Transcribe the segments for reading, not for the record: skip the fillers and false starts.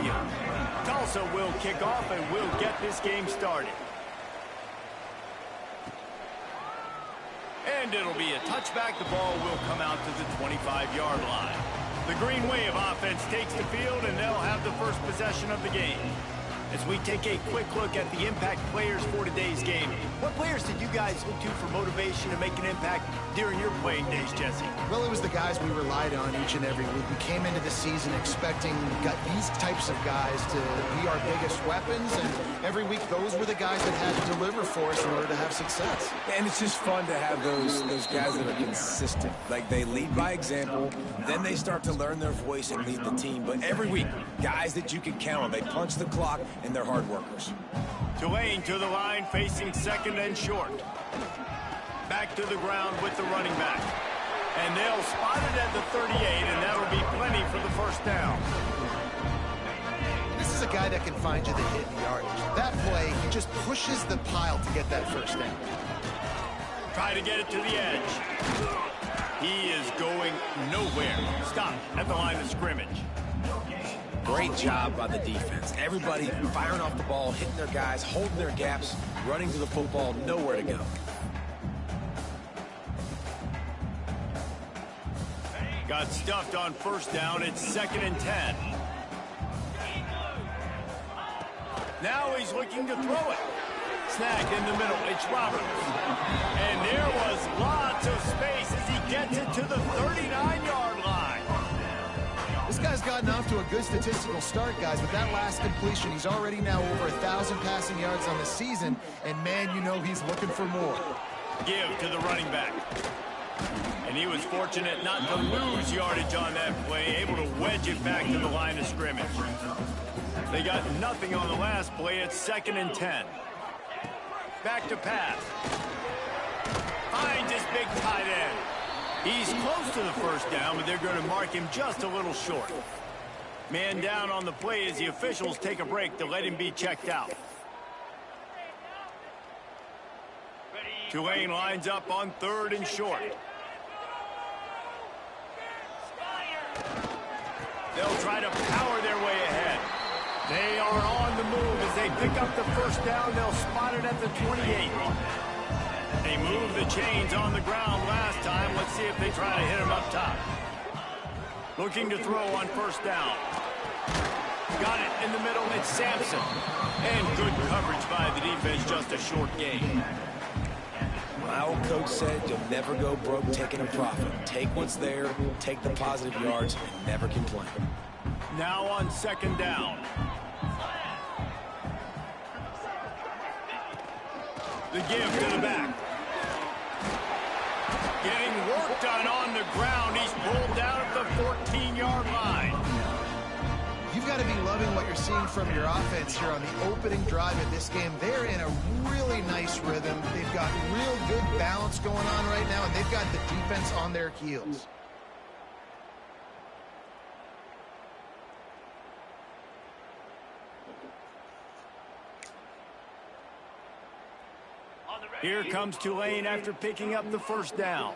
field. Tulsa will kick off and will get this game started. And it'll be a touchback. The ball will come out to the 25-yard line. The Green Wave offense takes the field, and they'll have the first possession of the game. As we take a quick look at the impact players for today's game, what players did you guys look to for motivation to make an impact during your playing days, Jesse? Well, it was the guys we relied on each and every week. We came into the season expecting these types of guys to be our biggest weapons, and every week those were the guys that had to deliver for us in order to have success. And it's just fun to have those guys that are consistent. Like, they lead by example, then they start to learn their voice and lead the team. But every week, guys that you can count on. They punch the clock, and they're hard workers. Tulane to the line, facing second and short. Back to the ground with the running back. And they'll spot it at the 38, and that'll be plenty for the first down. This is a guy that can find you the hidden yardage. That play, he just pushes the pile to get that first down. Try to get it to the edge. He is going nowhere. Stop at the line of scrimmage. Great job by the defense. Everybody firing off the ball, hitting their guys, holding their gaps, running to the football, nowhere to go. Got stuffed on first down. It's 2nd and 10. Now he's looking to throw it. Snagged in the middle. It's Roberts. And there was lots of space as he gets it to the 39-yard line. This guy's gotten off to a good statistical start, guys. With that last completion, he's already now over 1,000 passing yards on the season. And, man, you know he's looking for more. Give to the running back. And he was fortunate not to lose yardage on that play, able to wedge it back to the line of scrimmage. They got nothing on the last play. It's 2nd and 10. Back to pass. Finds his big tight end. He's close to the first down, but they're going to mark him just a little short. Man down on the play as the officials take a break to let him be checked out. Tulane lines up on 3rd and short. They'll try to power their way ahead. They are on the move as they pick up the first down. They'll spot it at the 28. They moved the chains on the ground last time. Let's see if they try to hit him up top. Looking to throw on first down. Got it in the middle. It's Sampson. And good coverage by the defense. Just a short gain. My old coach said you'll never go broke taking a profit. Take what's there, take the positive yards, and never complain. Now on 2nd down. The give to the back. Getting work done on the ground. He's pulled down at the 14-yard line. You've got to be loving what you're seeing from your offense here on the opening drive of this game. They're in a really nice rhythm. They've got real good balance going on right now, and they've got the defense on their heels. Here comes Tulane after picking up the first down.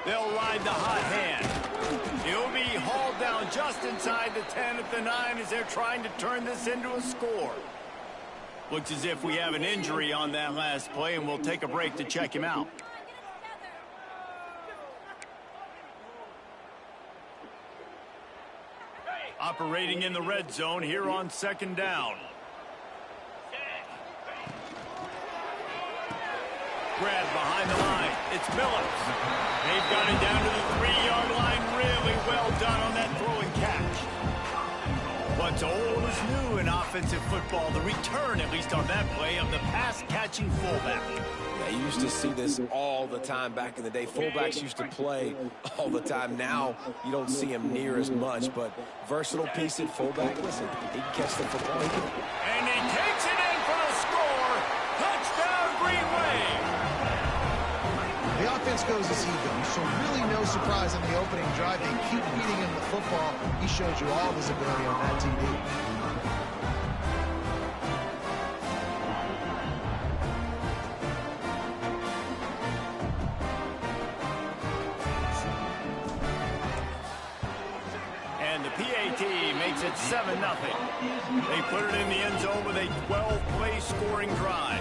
They'll ride the hot hand. He'll be hauled down just inside the 10 at the 9 as they're trying to turn this into a score. Looks as if we have an injury on that last play, and we'll take a break to check him out. Operating in the red zone here on 2nd down. Grab behind the line. It's Phillips. They've got it down to the 3-yard line. Really well done on that throw and catch. What's old is new in offensive football. The return, at least on that play, of the pass-catching fullback. Yeah, you used to see this all the time back in the day. Fullbacks used to play all the time. Now you don't see him near as much, but versatile piece at fullback. Listen, he can catch the football. And he takes it in for the score. Touchdown, Green Wave. The offense goes as he goes, so really no surprise on the opening drive. They keep beating him the football. He shows you all his ability on that TV. PAT makes it 7-0. They put it in the end zone with a 12-play scoring drive.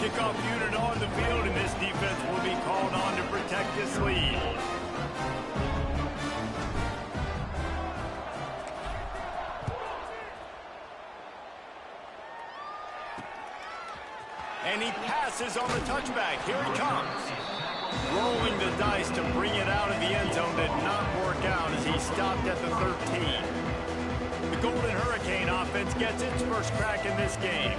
Kickoff unit on the field, and this defense will be called on to protect this lead. And he passes on the touchback. Here he comes. Rolling the dice to bring it out of the end zone did not work out as he stopped at the 13. The Golden Hurricane offense gets its first crack in this game.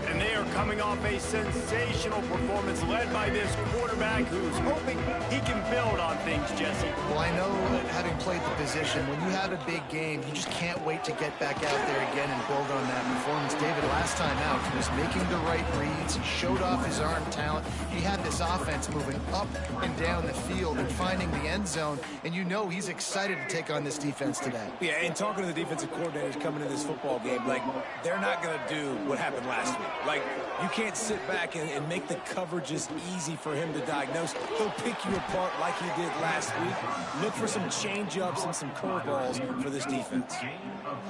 And they are coming off a sensational performance led by this quarterback who's hoping he can build on things, Jesse. Well, I know that having played the position, when you have a big game, you just can't wait to get back out there again and build on that performance. David, last time out, he was making the right reads. He showed off his arm talent. He had this offense moving up and down the field and finding the end zone. And you know he's excited to take on this defense today. Yeah, and talking to the defensive coordinators coming to this football game, like, they're not going to do what happened last week. Like, you can't sit back and make the coverages easy for him to diagnose. He'll pick you apart like he did last week. Look for some change-ups and some curveballs for this defense.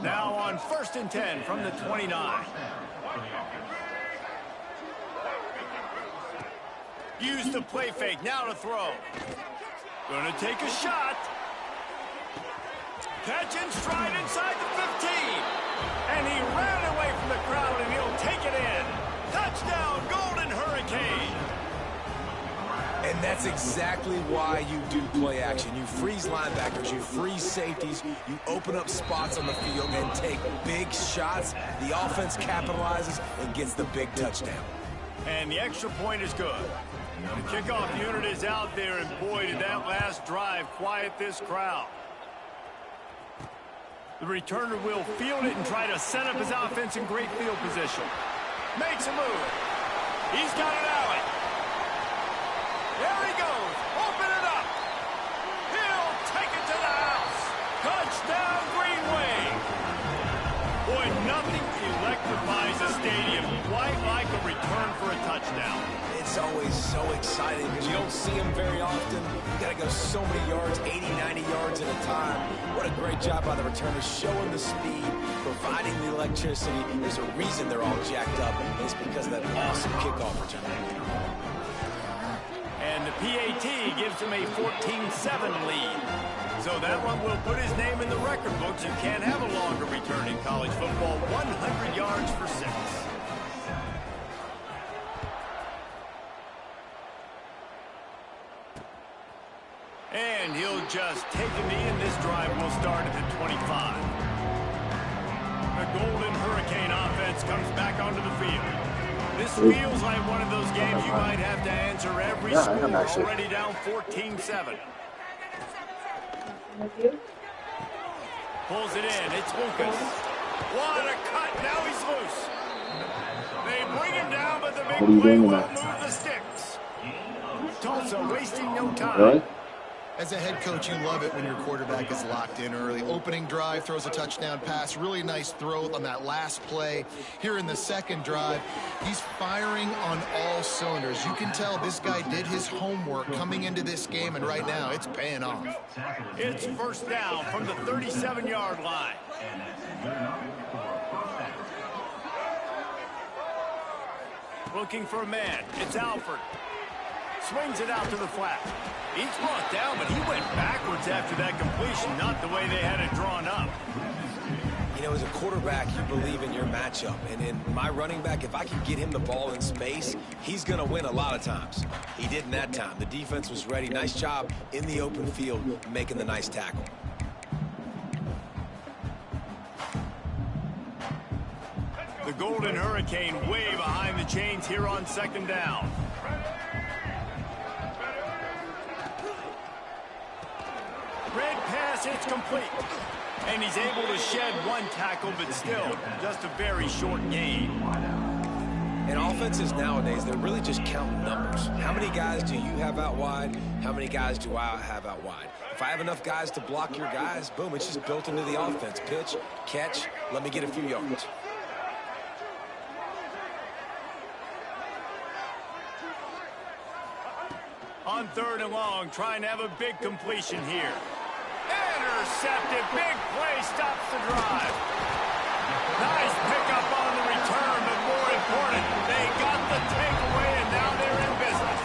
Now on 1st and 10 from the 29. Use the play fake, now to throw. Gonna take a shot. Catch and stride inside the 15. And he ran away from the crowd, and he'll take it in. Touchdown, Golden Hurricane. And that's exactly why you do play action. You freeze linebackers, you freeze safeties, you open up spots on the field and take big shots. The offense capitalizes and gets the big touchdown. And the extra point is good. The kickoff unit is out there, and boy, did that last drive quiet this crowd. The returner will field it and try to set up his offense in great field position. Makes a move. He's got an alley. There he goes. Open it up. He'll take it to the house. Touchdown, Green Wave. Boy, nothing electrifies a stadium quite like a return for a touchdown. It's always so exciting because you don't see them very often. You got to go so many yards, 80, 90 yards at a time. What a great job by the returners, showing the speed, providing the electricity. There's a reason they're all jacked up, and it's because of that awesome kickoff return. And the PAT gives him a 14-7 lead. So that one will put his name in the record books. You can't have a longer return in college football. 100 yards for 6. And he'll just take a knee, and this drive will start at the 25. The Golden Hurricane offense comes back onto the field. This feels like one of those games you might have to answer every score. Already down 14-7. Pulls it in. It's Lucas. What a cut. Now he's loose. They bring him down, but the big play will move the sticks. Tulsa wasting no time. As a head coach, you love it when your quarterback is locked in early. Opening drive, throws a touchdown pass. Really nice throw on that last play. Here in the second drive, he's firing on all cylinders. You can tell this guy did his homework coming into this game, and right now it's paying off. It's first down from the 37-yard line. Looking for a man. It's Alford. Swings it out to the flat. He's brought down, but he went backwards after that completion, not the way they had it drawn up. You know, as a quarterback, you believe in your matchup. And in my running back, if I can get him the ball in space, he's going to win a lot of times. He didn't that time. The defense was ready. Nice job in the open field, making the nice tackle. The Golden Hurricane way behind the chains here on second down. Red pass, it's complete. And he's able to shed one tackle, but still, just a very short gain. And offenses nowadays, they're really just counting numbers. How many guys do you have out wide? How many guys do I have out wide? If I have enough guys to block your guys, boom, it's just built into the offense. Pitch, catch, let me get a few yards. On third and long, trying to have a big completion here. intercepted. Big play stops the drive. Nice pickup on the return, but more important, they got the takeaway, and now they're in business.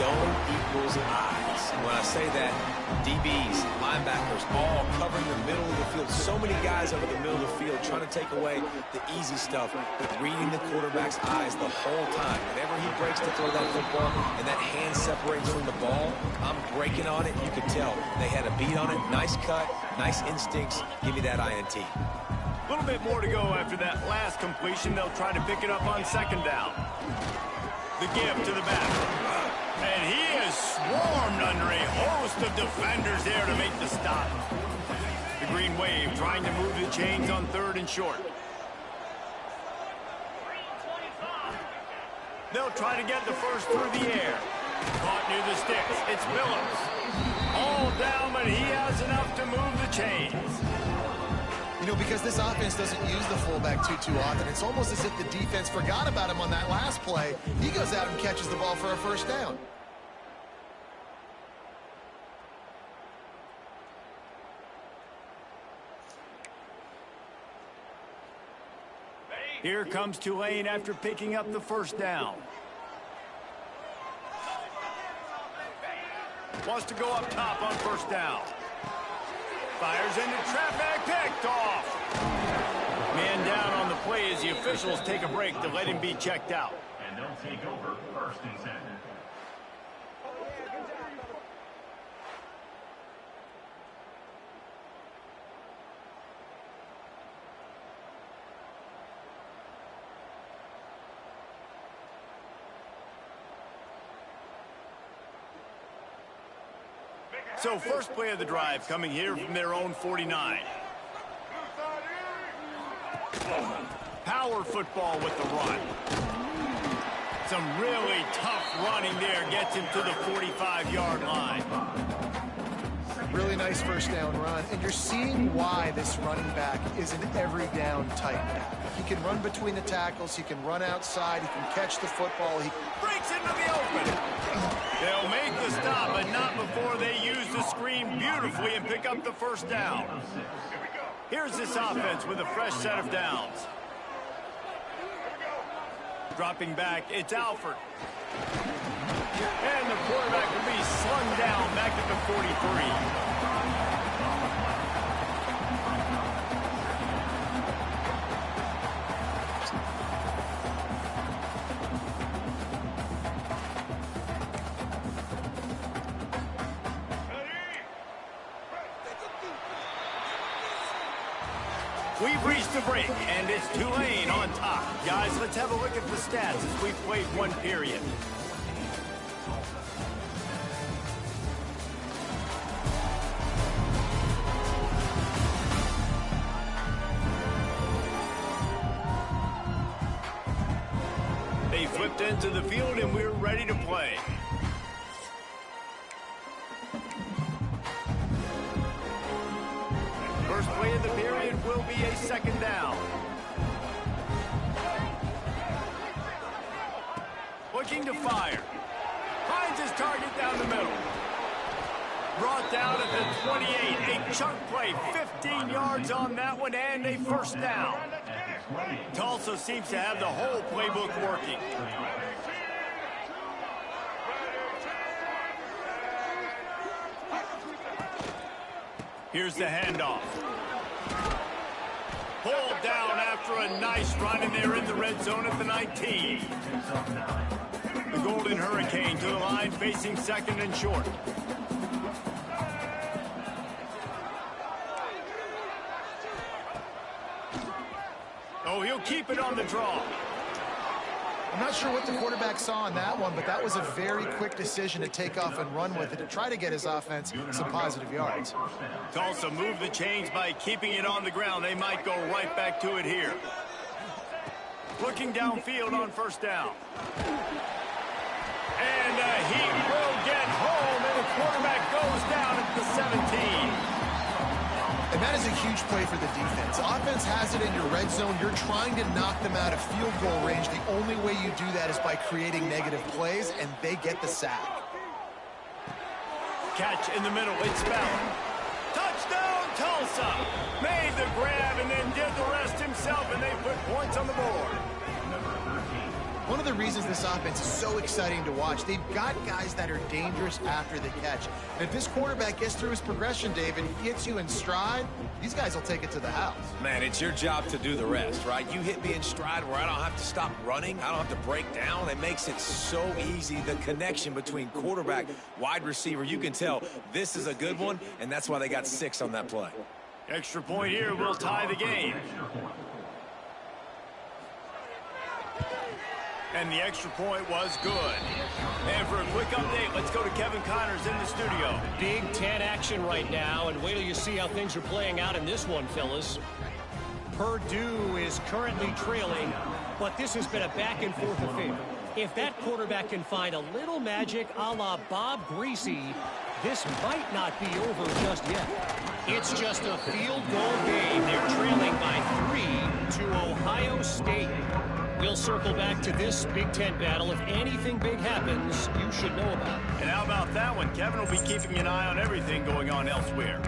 Zone equals eyes. When I say that, DBs, linebackers, all covering the middle of the field. So many guys over the middle of the field trying to take away the easy stuff, but reading the quarterback's eyes the whole time. Whenever he breaks to throw that football and that hand separates from the ball, I'm breaking on it. You could tell they had a beat on it. Nice cut, nice instincts. Give me that INT. A little bit more to go after that last completion. They'll try to pick it up on second down. The give to the back. And he is swarmed under a host of defenders there to make the stop. The Green Wave trying to move the chains on 3rd and short. They'll try to get the first through the air. Caught near the sticks. It's Phillips. All down, but he has enough to move the chains. You know, because this offense doesn't use the fullback too often, it's almost as if the defense forgot about him on that last play. He goes out and catches the ball for a first down. Here comes Tulane after picking up the first down. Wants to go up top on first down. Fires into traffic, picked off. Man down on the play as the officials take a break to let him be checked out. And they'll take over 1st and 10. So first play of the drive coming here from their own 49. Power football with the run. Some really tough running there gets him to the 45-yard line. Really nice first down run, and you're seeing why this running back is an every down type back. He can run between the tackles, he can run outside, he can catch the football. He breaks into the open. They'll make the stop, but not before they use the screen beautifully and pick up the first down. Here's this offense with a fresh set of downs. Dropping back, it's Alford. And the quarterback will be slung down back at the 43. We've reached the break, and it's Tulane on top. Guys, let's have a look at the stats as we've played one period. They flipped into the field, and we're ready to play. First play of the period will be a second down. Looking to fire. Finds his target down the middle. Brought down at the 28. A chunk play, 15 yards on that one, and a first down. Tulsa seems to have the whole playbook working. Here's the handoff. Pulled down after a nice run, and they're in the red zone at the 19. The Golden Hurricane to the line, facing second and short. Oh, he'll keep it on the draw. I'm not sure what the quarterback saw on that one, but that was a very quick decision to take off and run with it to try to get his offense some positive yards. Tulsa moved the chains by keeping it on the ground. They might go right back to it here. Looking downfield on first down. And he will get home, and the quarterback goes down at the 17. And that is a huge play for the defense. Offense has it in your red zone. You're trying to knock them out of field goal range. The only way you do that is by creating negative plays, and they get the sack. Catch in the middle. It's Fallon. touchdown, Tulsa. Made the grab and then did the rest himself, and they put points on the board. One of the reasons this offense is so exciting to watch, they've got guys that are dangerous after the catch. And if this quarterback gets through his progression, David, he gets you in stride, these guys will take it to the house. Man, it's your job to do the rest, right? You hit me in stride where I don't have to stop running. I don't have to break down. It makes it so easy. The connection between quarterback, wide receiver, you can tell this is a good one, and that's why they got 6 on that play. Extra point here will tie the game. And the extra point was good. And for a quick update, let's go to Kevin Connors in the studio. Big Ten action right now, and wait till you see how things are playing out in this one, fellas. Purdue is currently trailing, but this has been a back-and-forth affair. If that quarterback can find a little magic a la Bob Greasy, this might not be over just yet. It's just a field goal game. They're trailing by 3 to Ohio State. We'll circle back to this Big Ten battle. If anything big happens, you should know about it. And how about that one? Kevin will be keeping an eye on everything going on elsewhere.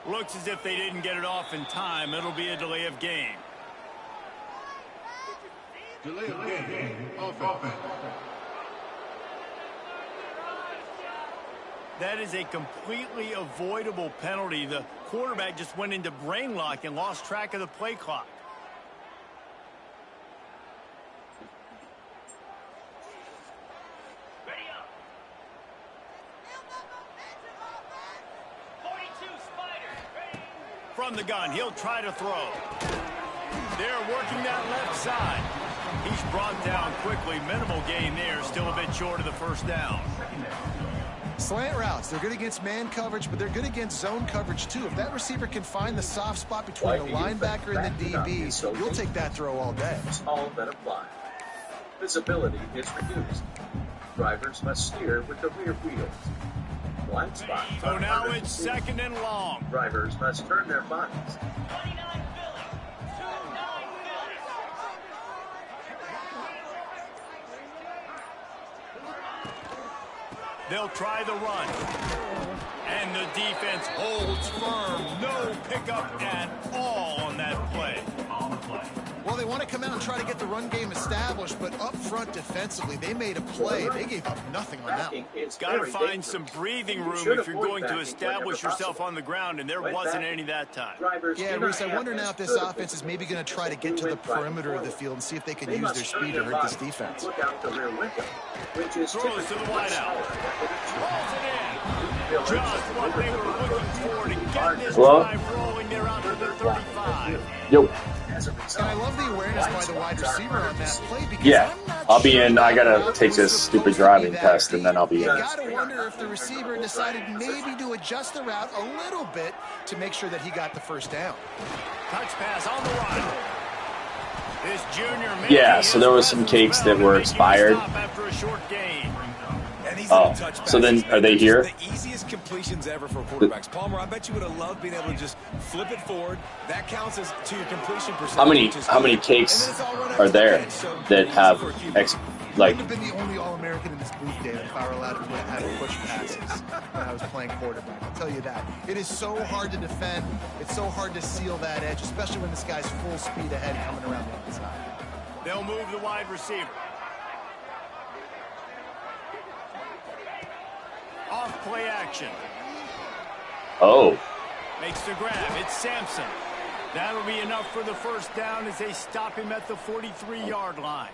Looks as if they didn't get it off in time. It'll be a delay of game. Delay of game. Offense. That is a completely avoidable penalty. The quarterback just went into brain lock and lost track of the play clock. Ready up. 42 Spiders. Ready. From the gun, he'll try to throw. They're working that left side. He's brought down quickly. Minimal gain there. Still a bit short of the first down. Slant routes, they're good against man coverage, but they're good against zone coverage too. If that receiver can find the soft spot between the linebacker and the DB, you'll take that throw all day. All that apply. Visibility is reduced. Drivers must steer with the rear wheels. Blind spot. So now it's second and long. Drivers must turn their bodies. 29 Philly. 29 Philly. They'll try the run. And the defense holds firm. No pickup at all on that play. Well, they want to come out and try to get the run game established, but up front defensively, they made a play. They gave up nothing on that one. Got to find some breathing room if you're going to establish yourself on the ground, and there wasn't any that time. Yeah, Reese, I wonder now if this offense is maybe going to try to get to the perimeter of the field and see if they can use their speed to hurt this defense. Look out the rear window, which is Throws to the wideout. Rolls it in. Just what they were looking for to get this drive rolling. They're out to the 35. Yo. And I love the awareness by the wide receiver on that play because Yeah, I'm not I'll be sure in. I gotta the take this offense stupid is supposed to driving be that test, and then I'll be You in. got to wonder if the receiver decided maybe to adjust the route a little bit to make sure that he got the first down. Touch pass on the run. This junior Yeah, so there was some cakes that were expired. After a short gain. And these Oh, little touch so then passes, are they they're here? just the easiest completions ever for quarterbacks. Palmer, I bet you would have loved being able to just flip it forward. That counts as to your completion percentage. How many cakes are there that have like? I would have been the only All-American in this booth, Dave, if I were allowed to have push passes when I was playing quarterback. I'll tell you that. It is so hard to defend. It's so hard to seal that edge, especially when this guy's full speed ahead coming around the inside. They'll move the wide receiver. Off play action. Oh, Makes the grab. It's Sampson. That'll be enough for the first down as they stop him at the 43-yard line.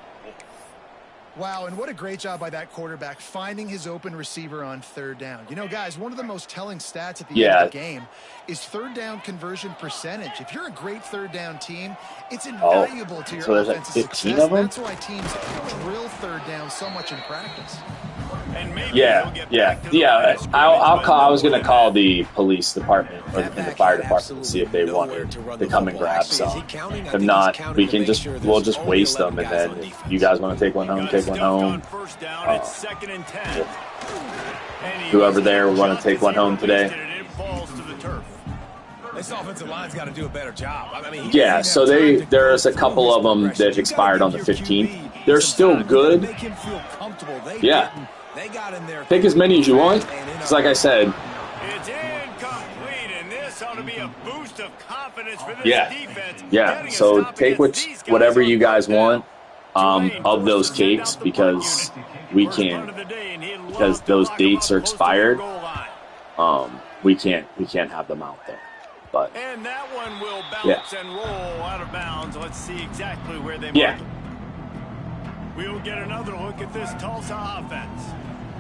Wow, and what a great job by that quarterback finding his open receiver on third down. You know, guys, one of the most telling stats at the end of the game is third down conversion percentage. If you're a great third down team, it's invaluable to your so there's like offensive 15 success. of them? That's why teams drill third down so much in practice. And maybe yeah. they'll get back to the line Yeah, of scrimmage, I'll but call. I was more gonna than call that. the police department or That the back fire had department to see if they absolutely wanted nowhere to run to the come and football. grab Actually, is he some. counting? I If think not, he's counting we to can make just sure we'll there's just only waste 11 them, and guys then on if defense. you guys want to take one home, Got take it one stuffed on home. first down. It's second and 10. And he Whoever wasn't there able want to to take one zero home today. wasted it. It falls to the turf. This offensive line's got to do a better job. I mean, Yeah, so there's a couple of them that expired on the 15th. They're still good. Yeah. Take as many as you want. Because like I said, It's incomplete, and this ought to be a boost of confidence for this defense. Yeah, so take whatever you guys want of those cakes, because we can't, because those dates are expired. We can't have them out there. But and that one will bounce and roll out of bounds. Let's see exactly where they mark it. We'll get another look at this Tulsa offense.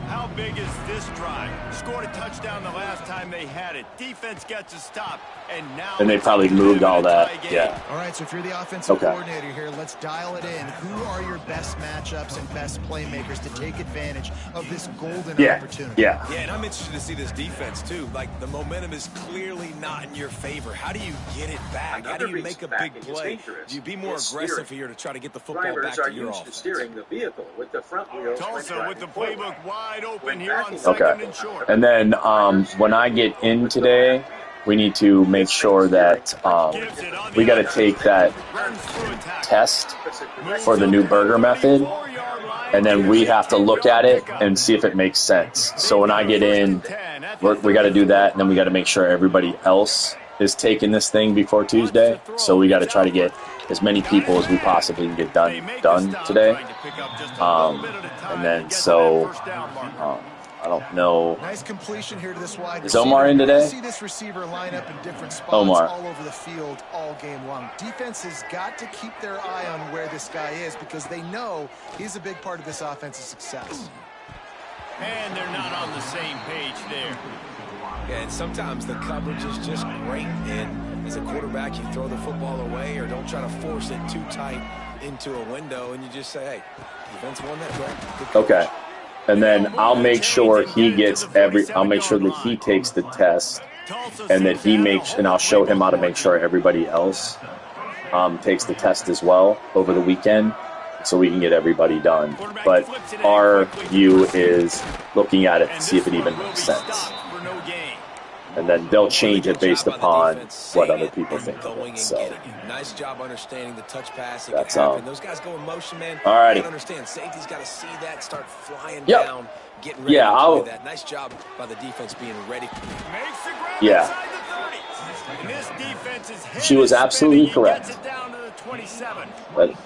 How big is this drive? Scored a touchdown the last time they had it. Defense gets a stop, and now... And they probably moved all that, yeah. All right, so if you're the offensive coordinator here, let's dial it in. Who are your best matchups and best playmakers to take advantage of this golden opportunity? Yeah, and I'm interested to see this defense, too. Like, the momentum is clearly not in your favor. How do you get it back? How do you make a big play? Do you be more aggressive here to try to get the football back to your offense? Steering the vehicle with the front wheels. Tulsa with the playbook wide open here on second and short. And then when I get in today, we need to make sure that we got to take that test for the new burger method, and then we have to look at it and see if it makes sense. So when I get in, we got to do that, and then we got to make sure everybody else is taking this thing before Tuesday. So we got to try to get as many people as we possibly can get done today. And then I don't know. Nice completion here to this wide receiver. Is Omar in today? See this receiver line up in different spots all over the field all game long. Defense has got to keep their eye on where this guy is, because they know he's a big part of this offense's success. And they're not on the same page there. Yeah, and sometimes the coverage is just great, and as a quarterback, you throw the football away or don't try to force it too tight into a window, and you just say, hey, defense won that play. Okay. And then I'll make sure I'll make sure that he takes the test, and that and I'll show him how to make sure everybody else takes the test as well over the weekend, so we can get everybody done. But our view is looking at it to see if it even makes sense. And then they'll change it based upon what other people think of it. So nice job understanding the touch pass. That's those guys go in motion, man. Alrighty. Understand safety's got to see that, start flying down, getting ready to do that. Nice job by the defense being ready. And this defense is she was absolutely correct. Gets it down to the 27. But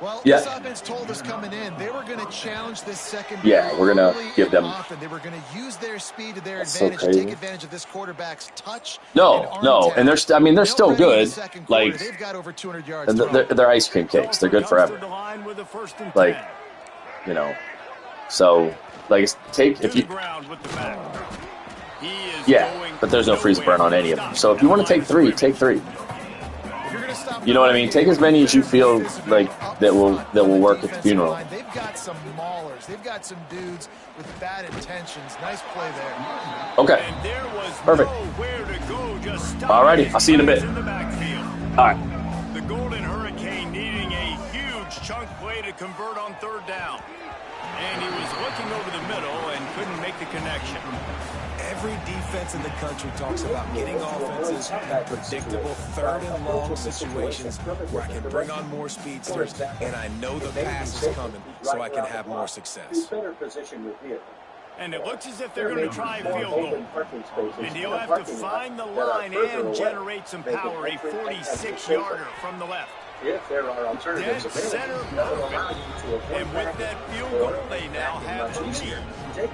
well, this offense told us coming in they were going to challenge this secondary. Yeah, we're going to give them. They were going to use their speed to their advantage, to take advantage of this quarterback's touch. No, and they're still good. Like, they've got over 200 yards. And they're ice cream cakes. They're good forever. Like, so like if you. Yeah, but there's no freeze burn on any of them. So if you want to take three, take three. You know what I mean? Take as many as you feel like that will work at the funeral. They've got some maulers. They've got some dudes with bad intentions. Nice play there. Okay. Perfect. Alrighty. I'll see you in a bit. All right. The Golden Hurricane needing a huge chunk play to convert on third down. And he was looking over the middle and couldn't make the connection. Every defense in the country talks about getting offenses in predictable third and long situations where I can bring on more speedsters, and I know the pass is coming, so I can have more success. And it looks as if they're going to try a field goal. And he'll have to find the line and generate some power, a 46-yarder from the left. If there are alternatives dead center perfect. And with that field goal, they now have the lead.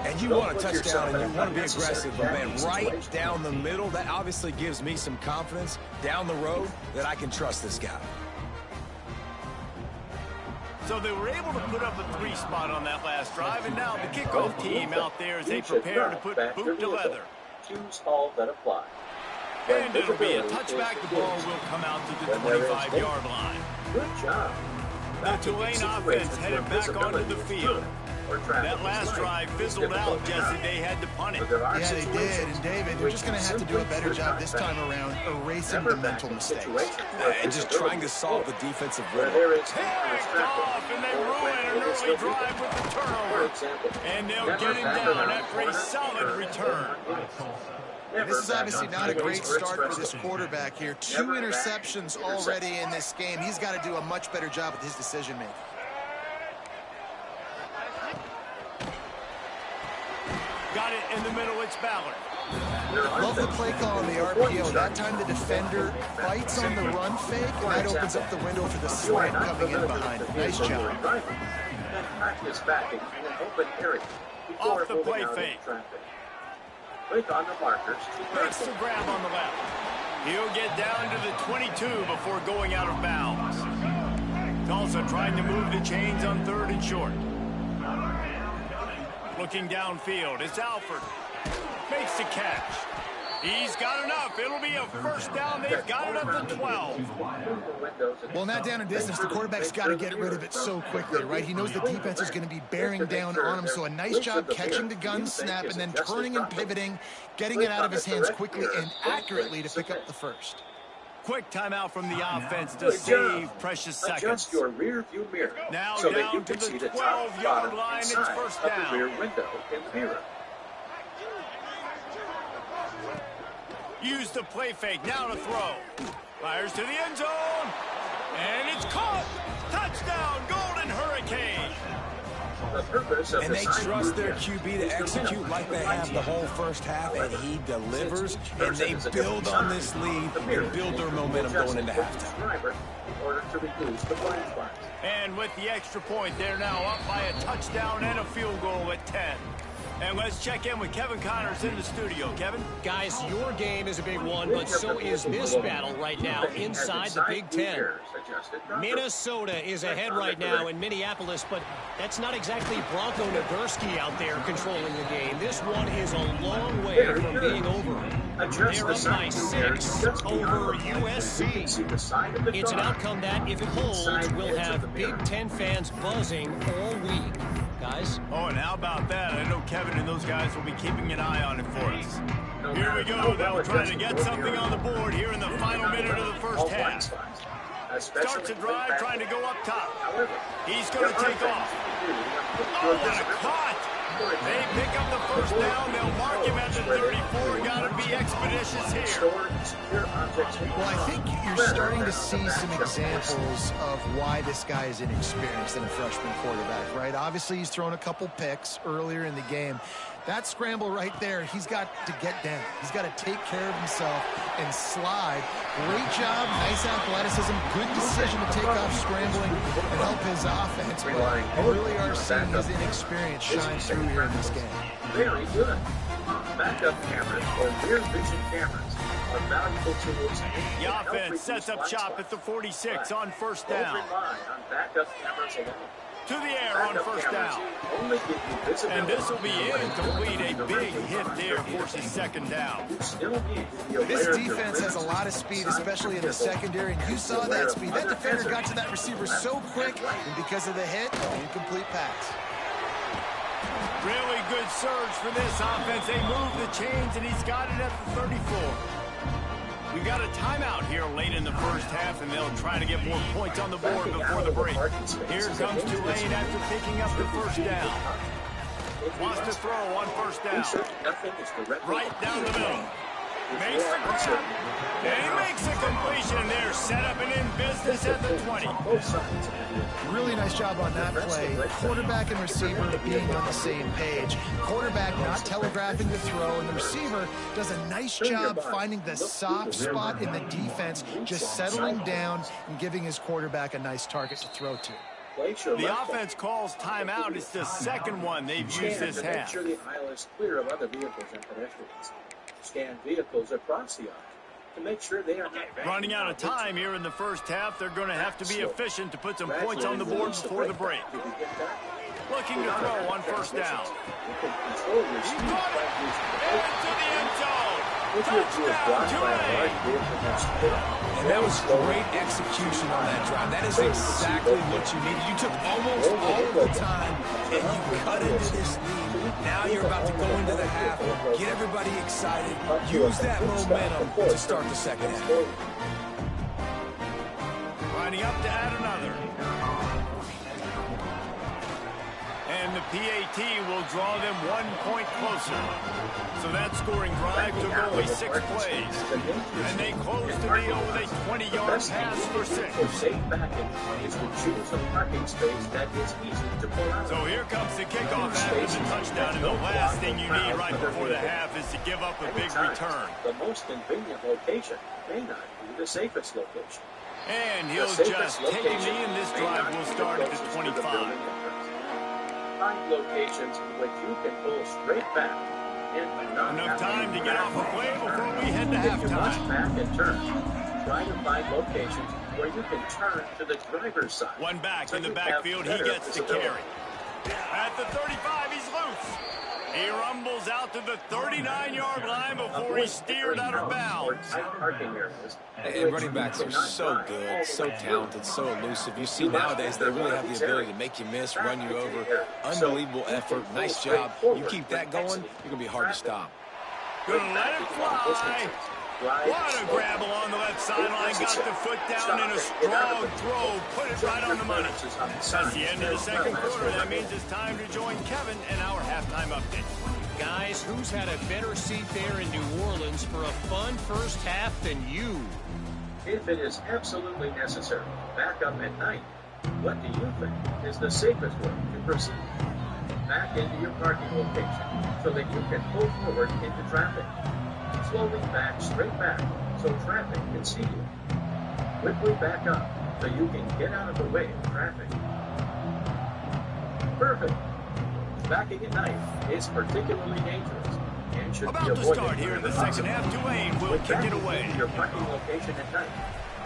And you want a touchdown and you want to be aggressive, but man, right down the middle, that obviously gives me some confidence down the road that I can trust this guy. So they were able to put up a 3 spot on that last drive, and now the kickoff team out there as they prepare to put boot to leather. Choose all that apply. And it'll be a touchback. The ball will come out to the 25-yard line. Good job. The Tulane offense headed back onto the field. That last drive fizzled out, Jesse. They had to punt it. Yeah, they did. And, David, they're just going to have to do a better job this time around erasing the mental mistakes. And just trying to solve the defensive riddle. Picked off, and they ruin an early drive with the turnover. And they'll get him down after a solid return. And this is obviously not a great start for this quarterback here. 2 interceptions already in this game. He's got to do a much better job with his decision-making. Got it in the middle, it's Ballard. Love the play call on the RPO. That time the defender bites on the run fake, and that opens up the window for the slant coming in behind him. Nice job. And practice backing in an open area. Off the play fake. Quick on the markers. Makes the grab on the left. He'll get down to the 22 before going out of bounds. Tulsa trying to move the chains on 3rd and short. Looking downfield, it's Alford. Makes the catch. He's got enough. It'll be a first down. They've got it up to 12. Well, not down in distance. The quarterback's got to get rid of it so quickly, right? He knows the defense is going to be bearing down on him. So a nice job catching the gun snap and then turning and pivoting, getting it out of his hands quickly and accurately to pick up the first. Quick timeout from the offense to save precious seconds. Adjust your rear view mirror now so that down you to can the see the 12-yard line. It's first down. Of the rear window in the mirror. Use the play fake, now to throw. Fires to the end zone. And it's caught. Touchdown, Golden Hurricane. And they trust their QB to execute like they have the whole first half, and he delivers, and they build on this lead and build their momentum going into halftime. And with the extra point, they're now up by a touchdown and a field goal at 10. And let's check in with Kevin Connors in the studio. Kevin? Guys, your game is a big one, but so is this battle right now inside the Big Ten. Minnesota is ahead right now in Minneapolis, but that's not exactly Bronco Nagurski out there controlling the game. This one is a long way from being over. They're up by 6 over USC. It's an outcome that, if it holds, will have Big Ten fans buzzing all week. Guys? Oh, and how about that? I know Kevin and those guys will be keeping an eye on it for us. Here we go. They'll try to get something on the board here in the final minute of the first half. Starts a drive trying to go up top. He's going to take off. Oh, what a caught! They pick up the first down. They'll mark him at the 34. Got to be expeditious here. Well, I think you're starting to see some examples of why this guy is inexperienced in a freshman quarterback, right? Obviously, he's thrown a couple picks earlier in the game. That scramble right there, he's got to get down. He's got to take care of himself and slide. Great job, nice athleticism, good decision to take off scrambling and help his offense. But you really are seeing his inexperience shine through here in this game. Very good. Backup cameras or rear vision cameras are valuable tools. The offense sets up shop at the 46 on first Don't down. rely on backup cameras alone. To the air on first down. And this will be incomplete. A big hit there forces second down. This defense has a lot of speed, especially in the secondary, and you saw that speed. That defender got to that receiver so quick, and because of the hit, incomplete pass. Really good surge for this offense. They move the chains, and he's got it at the 34. We've got a timeout here late in the first half, and they'll try to get more points on the board before the break. Here comes Tulane after picking up the first down. Wants to throw on first down. Right down the middle. Makes the grab. And he makes a completion there. Set up and in business at the 20. Really nice job on that play. Quarterback and receiver being on the same page. Quarterback not telegraphing the throw, and the receiver does a nice job finding the soft spot in the defense, just settling down and giving his quarterback a nice target to throw to. The offense calls timeout. It's the second one they've used this half. Make sure the aisle is clear of other vehicles and pedestrians. Scan vehicles across the aisle to make sure they are not running out of time here in the first half. They're going to have to be efficient to put some points on the board before the break. Looking to throw on first down. He caught it into the end zone. Touchdown, Tulane. And that was great execution on that drive. That is exactly what you needed. You took almost all of the time, and you cut into this lead. Now you're about to go into the half, get everybody excited, use that momentum to start the second half. Lining up to add another. And the PAT will draw them 1 point closer. So that scoring drive took only 6 plays. And they close the deal with a 20-yard pass for 6. Safe backing is to choose a parking space that is easy to pull out. So here comes the kickoff after the touchdown, and the last thing you need right before the half is to give up a big return. The most convenient location may not be the safest location. And he'll just take a knee, and this drive will start at the 25. Find locations where you can pull straight back and not enough time to get off a play before we head to halftime. If you must halftime. back and turn, try to find locations where you can turn to the driver's side. One back so in the you backfield, have he better gets the visibility. carry. At the 35, he's loose. He rumbles out to the 39-yard line before he's steered out of bounds. And running backs are so good, so talented, so elusive. You see nowadays they really have the ability to make you miss, run you over. Unbelievable effort. Nice job. You keep that going, you're going to be hard to stop. Gonna let it fly. What a grab along the left sideline. Got the foot down in a strong throw. Put it right on the money. That's the end of the second quarter. That means it's time to join Kevin in our halftime update. Guys, who's had a better seat there in New Orleans for a fun first half than you? If it is absolutely necessary, back up at night. What do you think is the safest way to proceed? Back into your parking location so that you can pull forward into traffic. Slowly back straight back so traffic can see you. Quickly back up so you can get out of the way of traffic. Perfect. Backing at night is particularly dangerous and should About be avoided. to start here in the second half. Tulane will kick it away. Your parking location at night,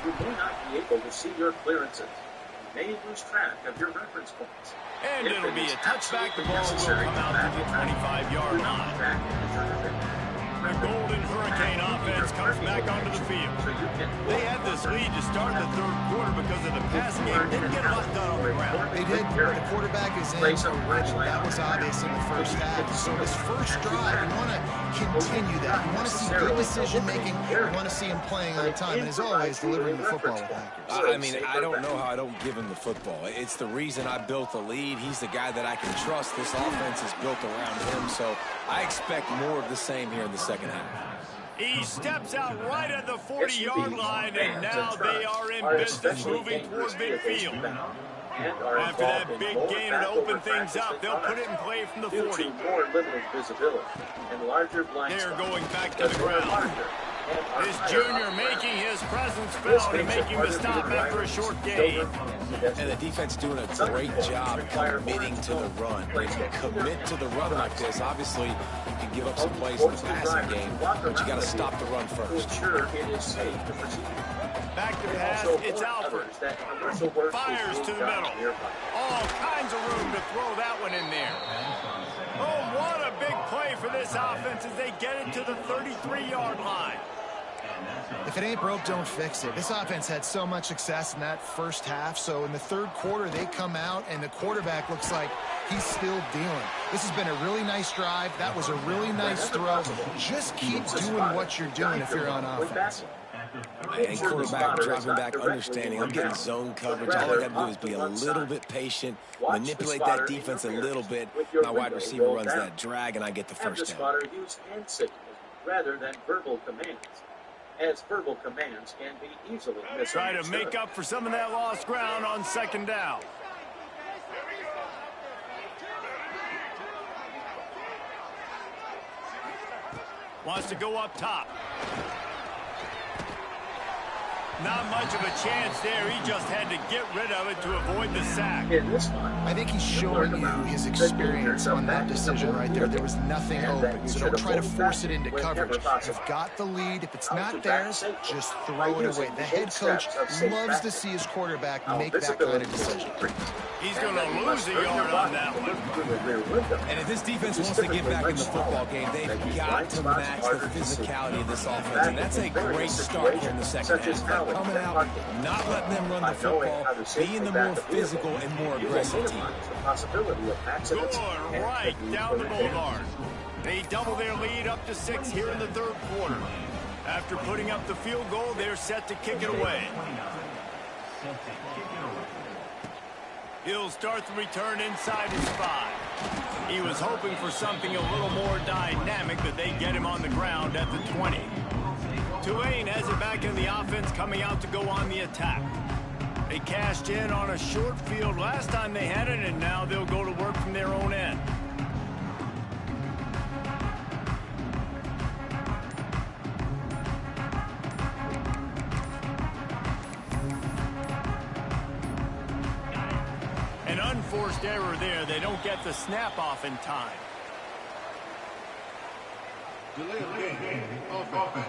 you may not be able to see your clearances. You may lose track of your reference points. And it'll be a touchback. The ball will come out to the 25-yard line. The Golden Hurricane offense comes back onto the field. They had this lead to start the third quarter because of the passing game. Didn't get a lot done on the ground. They did. The quarterback is in already. That was obvious in the first half. So this first drive, you want to continue that. You want to see good decision-making. You want to see him playing on time. And as always, delivering the football with accuracy. I mean, I don't know how I don't give him the football. It's the reason I built the lead. He's the guy that I can trust. This offense is built around him. So I expect more of the same here in the second half. He steps out right at the 40-yard line, and now they are in business moving toward midfield. After that big gainer to open things up, they'll put it in play from the 40. They're going back to the ground. This junior making his presence felt and making the stop after a short gain. And the defense doing a great job committing to the run. When you commit to the run like this, obviously you can give up some plays in the passing game, but you got to stop the run first. Back to pass, it's Alford. Fires to the middle. All kinds of room to throw that one in there. Oh, what a big play for this offense as they get it to the 33-yard line. If it ain't broke, don't fix it. This offense had so much success in that first half, so in the third quarter, they come out, and the quarterback looks like he's still dealing. This has been a really nice drive. That was a really nice throw. Just keep doing what you're doing if you're on offense. And quarterback dropping back, understanding I'm getting zone coverage. All I got to do is be a little bit patient, manipulate that defense a little bit. My wide receiver runs that drag, and I get the first down. Use hand signals rather than verbal commands, as verbal commands can be easily misunderstood. Try to make up for some of that lost ground on second down. Wants to go up top. Not much of a chance there. He just had to get rid of it to avoid the sack. I think he's showing you his experience on that decision right there. There was nothing open, so don't try to force it into coverage. You've got the lead. If it's not theirs, just throw it away. The head coach loves to see his quarterback make that kind of decision. He's going to lose a yard on that one. And if this defense wants to get back in the football game, they've got to match the physicality of this offense. And that's a great start here in the second half. Coming out, not letting them run the football, being the more physical and more aggressive team. Going right down the boulevard. They double their lead up to 6 here in the third quarter. After putting up the field goal, they're set to kick it away. He'll start the return inside his 5. He was hoping for something a little more dynamic, but they get him on the ground at the 20. Tulane has it back in the offense, coming out to go on the attack. They cashed in on a short field last time they had it, and now they'll go to work from their own end. An unforced error there. They don't get the snap off in time. Delay of game, offense.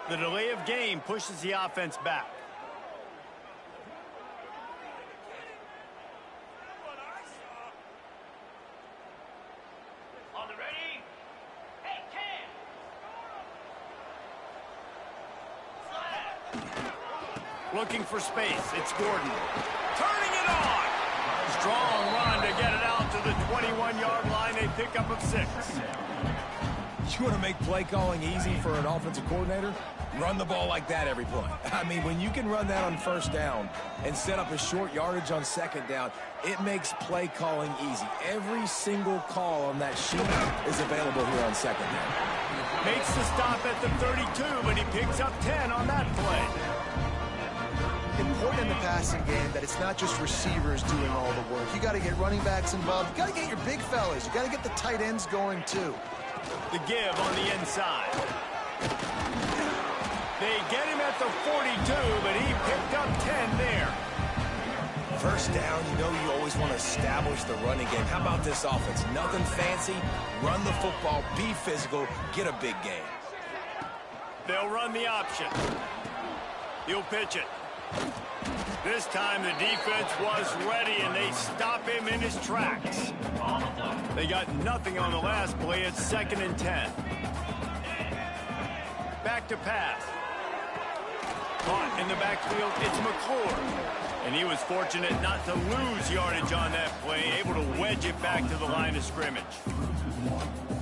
The delay of game pushes the offense back. On the ready? Hey, Kttn! Looking for space. It's Gordon. Turning it on. Strong run to get it out to the 21-yard line. A pickup of 6. You want to make play calling easy for an offensive coordinator? Run the ball like that every play. I mean, when you can run that on first down and set up a short yardage on second down, it makes play calling easy. Every single call on that sheet is available here on second down. Makes the stop at the 32, but he picks up 10 on that play. Important in the passing game that it's not just receivers doing all the work. You got to get running backs involved. You got to get your big fellas. You got to get the tight ends going too. The give on the inside. They get him at the 42, but he picked up 10 there. First down, you know you always want to establish the running game. How about this offense? Nothing fancy. Run the football, be physical, get a big gain. They'll run the option. He'll pitch it. This time the defense was ready, and they stop him in his tracks. They got nothing on the last play. It's 2nd and 10. Back to pass. Caught in the backfield, it's McClure. And he was fortunate not to lose yardage on that play, able to wedge it back to the line of scrimmage.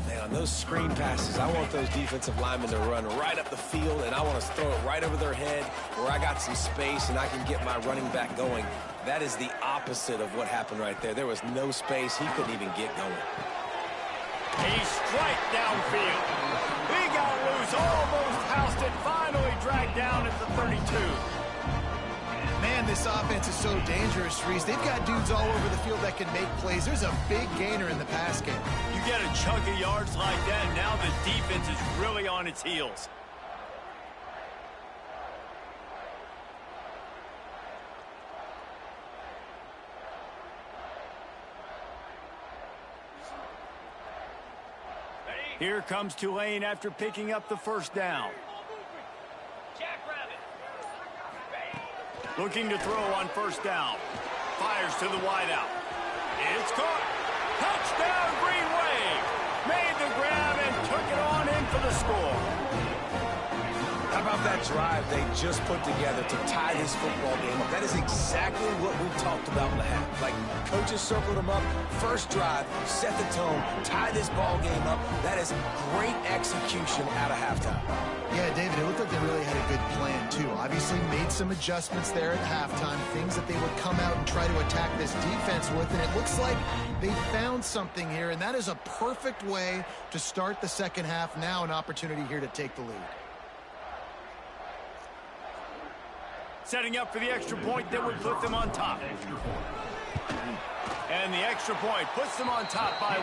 Man, on those screen passes, I want those defensive linemen to run right up the field, and I want to throw it right over their head where I got some space and I can get my running back going. That is the opposite of what happened right there. There was no space. He couldn't even get going. A strike downfield. He got loose, almost housed it, finally dragged down at the 32. Man, this offense is so dangerous, Reese. They've got dudes all over the field that can make plays. There's a big gainer in the pass game. You get a chunk of yards like that, and now the defense is really on its heels. Here comes Tulane after picking up the first down. Looking to throw on first down. Fires to the wideout. It's caught. Touchdown, Green Wave. Made the grab and took it on in for the score. How about that drive they just put together to tie this football game up? That is exactly what we talked about in the half. Like, coaches circled them up. First drive, set the tone, tie this ball game up. That is great execution out of halftime. Yeah, David, it looked like they really had a good plan, too. Obviously made some adjustments there at halftime, things that they would come out and try to attack this defense with, and it looks like they found something here, and that is a perfect way to start the second half. Now an opportunity here to take the lead. Setting up for the extra point that would put them on top. And the extra point puts them on top by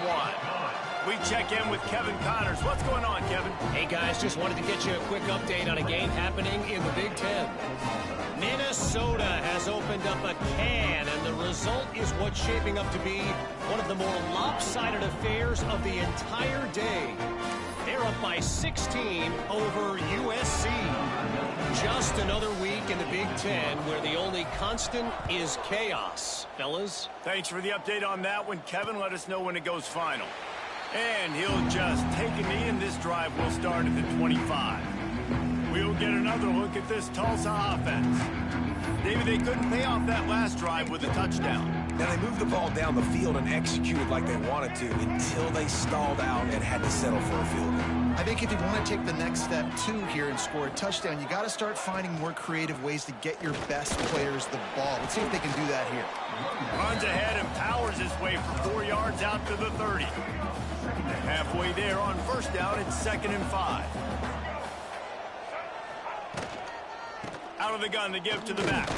1. We check in with Kevin Connors. What's going on, Kevin? Hey, guys, just wanted to get you a quick update on a game happening in the Big Ten. Minnesota has opened up a can, and the result is what's shaping up to be one of the more lopsided affairs of the entire day. They're up by 16 over USC. Just another week in the Big Ten where the only constant is chaos. Fellas? Thanks for the update on that one, Kevin. Let us know when it goes final. And he'll just take a knee, and this drive will start at the 25. We'll get another look at this Tulsa offense. David, they couldn't pay off that last drive with a touchdown. Now, they moved the ball down the field and executed like they wanted to until they stalled out and had to settle for a field goal. I think if you want to take the next step, too, here and score a touchdown, you got to start finding more creative ways to get your best players the ball. Let's see if they can do that here. Runs ahead and powers his way for 4 yards out to the 30. Halfway there on first down, it's 2nd and 5. Out of the gun to give to the back.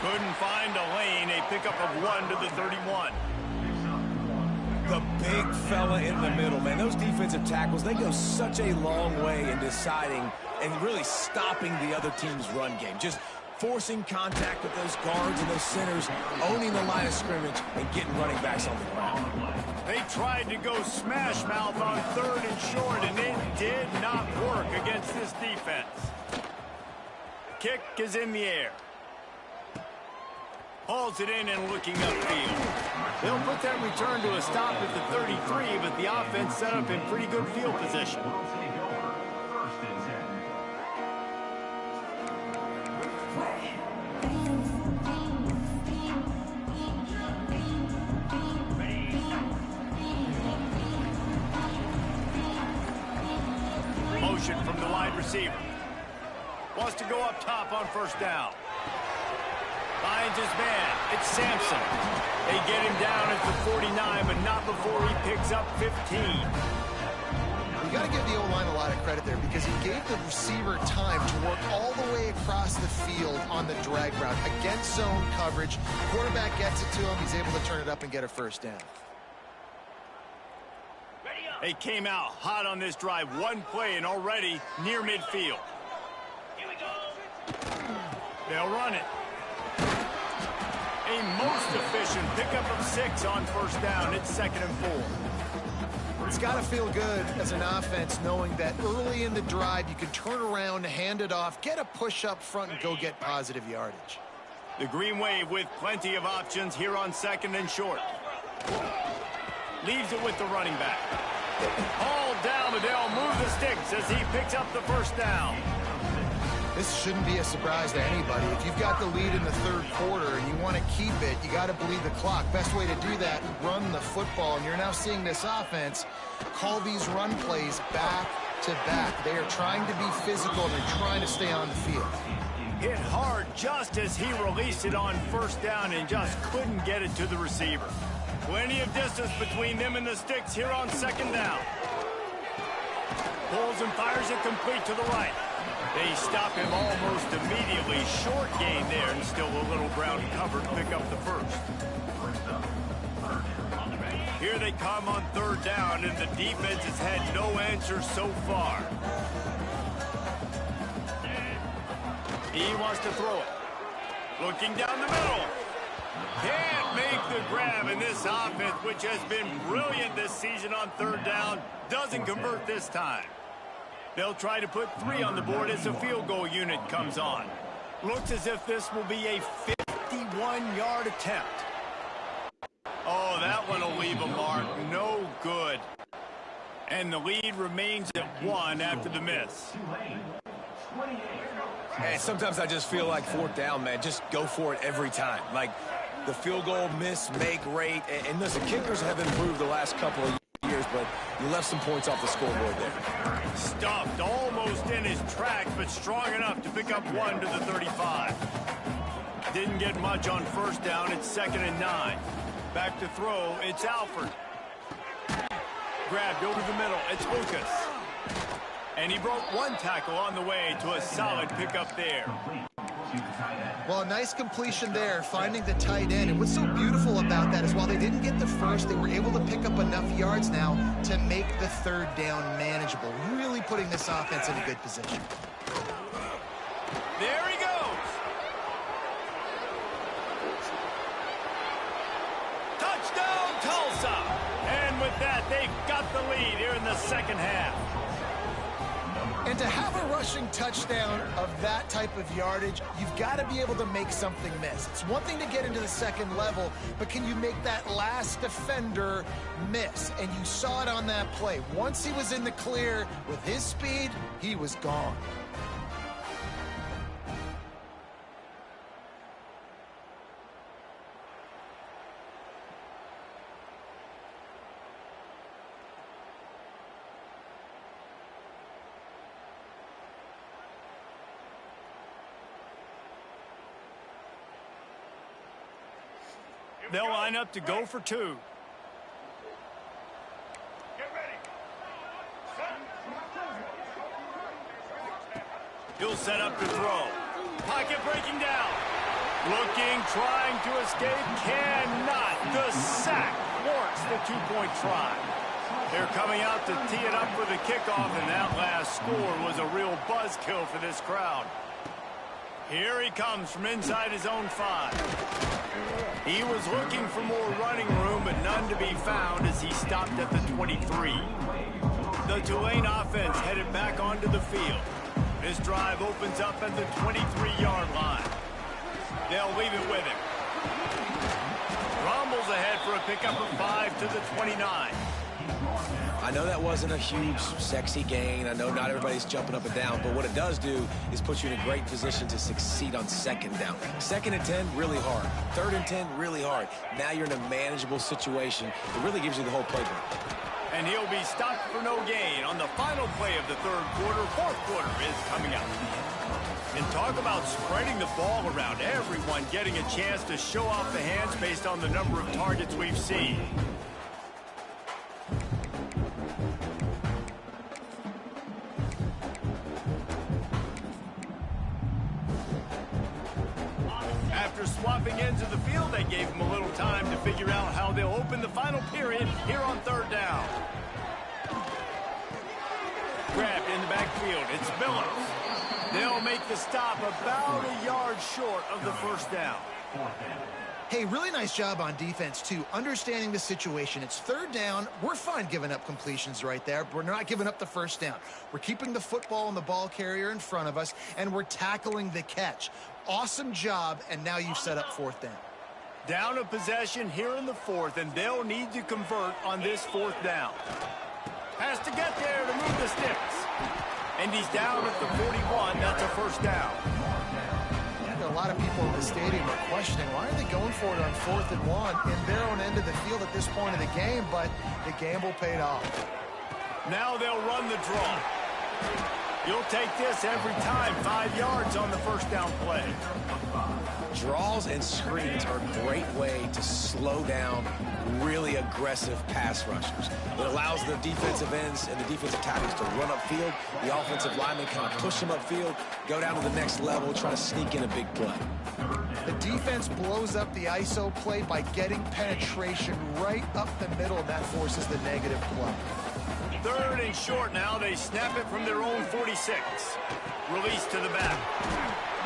Couldn't find a lane. A pickup of 1 to the 31. The big fella in the middle, man. Those defensive tackles, they go such a long way in deciding and really stopping the other team's run game. Just forcing contact with those guards and those centers, owning the line of scrimmage, and getting running backs on the ground. They tried to go smash mouth on 3rd and short, and it did not work against this defense. Kick is in the air. Hauls it in and looking upfield. They'll put that return to a stop at the 33, but the offense set up in pretty good field position. Motion from the wide receiver. Wants to go up top on first down. Finds his man. It's Sampson. They get him down at the 49, but not before he picks up 15. You got to give the O-line a lot of credit there because he gave the receiver time to work all the way across the field on the drag route against zone coverage. Quarterback gets it to him. He's able to turn it up and get a first down. They came out hot on this drive. One play and already near midfield. Here we go. They'll run it. A most efficient pickup of 6 on first down. It's 2nd and 4. It's got to feel good as an offense knowing that early in the drive you can turn around, hand it off, get a push up front, and go get positive yardage. The Green Wave with plenty of options here on 2nd and short. Leaves it with the running back. Hauled down, but they'll move the sticks as he picks up the first down. This shouldn't be a surprise to anybody. If you've got the lead in the 3rd quarter and you want to keep it, you got to bleed the clock. Best way to do that, run the football. And you're now seeing this offense call these run plays back to back. They are trying to be physical and they're trying to stay on the field. Hit hard just as he released it on first down and just couldn't get it to the receiver. Plenty of distance between them and the sticks here on 2nd down. Pulls and fires it complete to the right. They stop him almost immediately. Short gain there and still a little ground covered. Pick up the first. Here they come on 3rd down, and the defense has had no answer so far. He wants to throw it. Looking down the middle. Can't make the grab, and this offense, which has been brilliant this season on 3rd down, doesn't convert this time. They'll try to put 3 on the board as the field goal unit comes on. Looks as if this will be a 51-yard attempt. Oh, that one will leave a mark. No good. And the lead remains at 1 after the miss. Hey, sometimes I just feel like 4th down, man. Just go for it every time. Like the field goal miss, make rate. And listen, kickers have improved the last couple of years, but you left some points off the scoreboard there. Stuffed almost in his tracks, but strong enough to pick up 1 to the 35. Didn't get much on first down. It's 2nd and 9. Back to throw. It's Alford. Grabbed over the middle. It's Lucas. And he broke 1 tackle on the way to a solid pickup there. Well, a nice completion there, finding the tight end. And what's so beautiful about that is while they didn't get the first, they were able to pick up enough yards now to make the 3rd down manageable, really putting this offense in a good position. There he goes. Touchdown, Tulsa. And with that, they've got the lead here in the 2nd half. And to have a rushing touchdown of that type of yardage, you've got to be able to make something miss. It's one thing to get into the 2nd level, but can you make that last defender miss? And you saw it on that play. Once he was in the clear with his speed, he was gone. They'll line up to go for 2. He'll set up to throw. Pocket breaking down. Looking, trying to escape, cannot. The sack warrants the 2-point try. They're coming out to tee it up for the kickoff, and that last score was a real buzzkill for this crowd. Here he comes from inside his own 5. He was looking for more running room, but none to be found as he stopped at the 23. The Tulane offense headed back onto the field. This drive opens up at the 23-yard line. They'll leave it with him. Rumbles ahead for a pickup of 5 to the 29. I know that wasn't a huge, sexy gain. I know not everybody's jumping up and down, but what it does do is put you in a great position to succeed on 2nd down. 2nd and 10, really hard. 3rd and 10, really hard. Now you're in a manageable situation. It really gives you the whole playbook. And he'll be stopped for no gain on the final play of the 3rd quarter. 4th quarter is coming up. And talk about spreading the ball around. Everyone getting a chance to show off the hands based on the number of targets we've seen. After swapping ends of the field, they gave him a little time to figure out how they'll open the final period here on 3rd down. Grabbed in the backfield. It's Billups. They'll make the stop about a yard short of the 1st down. Hey, really nice job on defense, too, understanding the situation. It's 3rd down. We're fine giving up completions right there, but we're not giving up the 1st down. We're keeping the football and the ball carrier in front of us, and we're tackling the catch. Awesome job, and now you've set up 4th down. Down a possession here in the 4th, and they'll need to convert on this 4th down. Has to get there to move the sticks. And he's down at the 41. That's a 1st down. A lot of people in the stadium are questioning, why are they going for it on 4th and 1 in their own end of the field at this point of the game, but the gamble paid off. Now they'll run the draw. You'll take this every time. 5 yards on the 1st down play. Draws and screens are a great way to slow down really aggressive pass rushers. It allows the defensive ends and the defensive tackles to run upfield. The offensive linemen kind of push them upfield, go down to the next level, try to sneak in a big play. The defense blows up the ISO play by getting penetration right up the middle, and that forces the negative play. 3rd and short now. They snap it from their own 46. Release to the back.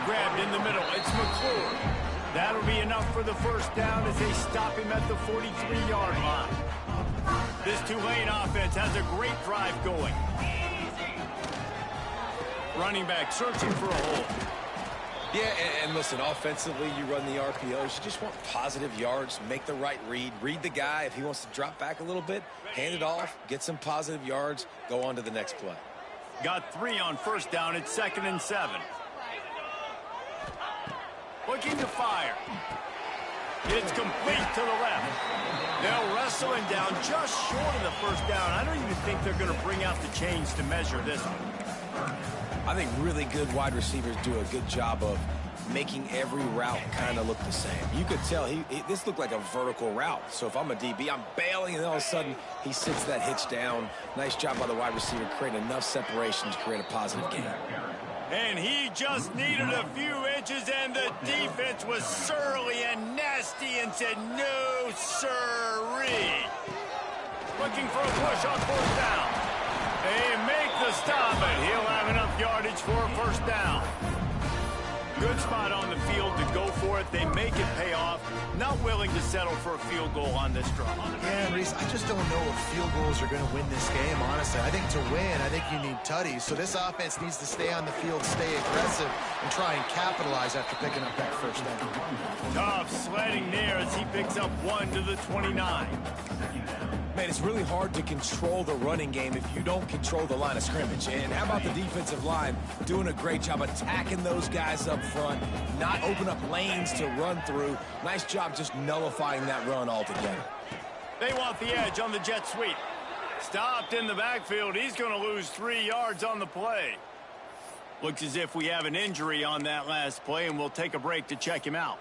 Grabbed in the middle. It's McClure. That'll be enough for the 1st down as they stop him at the 43-yard line. This Tulane offense has a great drive going. Running back searching for a hole. Yeah, and listen, offensively, you run the RPOs. You just want positive yards, make the right read. Read the guy. If he wants to drop back a little bit, hand it off, get some positive yards, go on to the next play. Got 3 on 1st down. It's 2nd and 7. Looking to fire. It's complete to the left. They'll wrestle him down just short of the 1st down. I don't even think they're going to bring out the chains to measure this one. I think really good wide receivers do a good job of making every route kind of look the same. You could tell this looked like a vertical route. So if I'm a DB, I'm bailing, and all of a sudden he sits that hitch down. Nice job by the wide receiver, creating enough separation to create a positive gain. And he just needed a few inches, and the defense was surly and nasty and said, no, sirree. Looking for a push on 4th down. They make the stop, but he'll have enough yardage for a 1st down. Good spot on the field to go for it. They make it pay off. Not willing to settle for a field goal on this drive. Yeah, Reese, I just don't know if field goals are going to win this game, honestly. I think to win, I think you need tutties. So this offense needs to stay on the field, stay aggressive, and try and capitalize after picking up that 1st down. Tough sledding there as he picks up 1 to the 29. Man, it's really hard to control the running game if you don't control the line of scrimmage. And how about the defensive line doing a great job attacking those guys up front, not open up lanes to run through. Nice job just nullifying that run altogether. They want the edge on the jet sweep. Stopped in the backfield. He's going to lose 3 yards on the play. Looks as if we have an injury on that last play, and we'll take a break to check him out.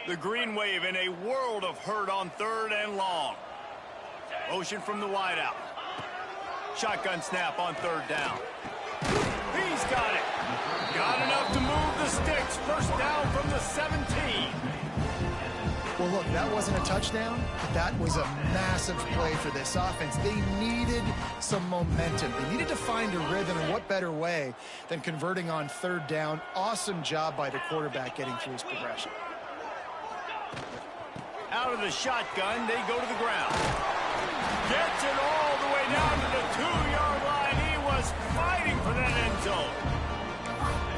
The green wave in a world of hurt on 3rd and long. Motion from the wideout. Shotgun snap on 3rd down. He's got it. Got enough to move the sticks. First down from the 17. Well, look, that wasn't a touchdown. That was a massive play for this offense. They needed some momentum. They needed to find a rhythm, and what better way than converting on 3rd down. Awesome job by the quarterback getting through his progression. Out of the shotgun, they go to the ground. Gets it all the way down to the 2-yard line. He was fighting for that end zone.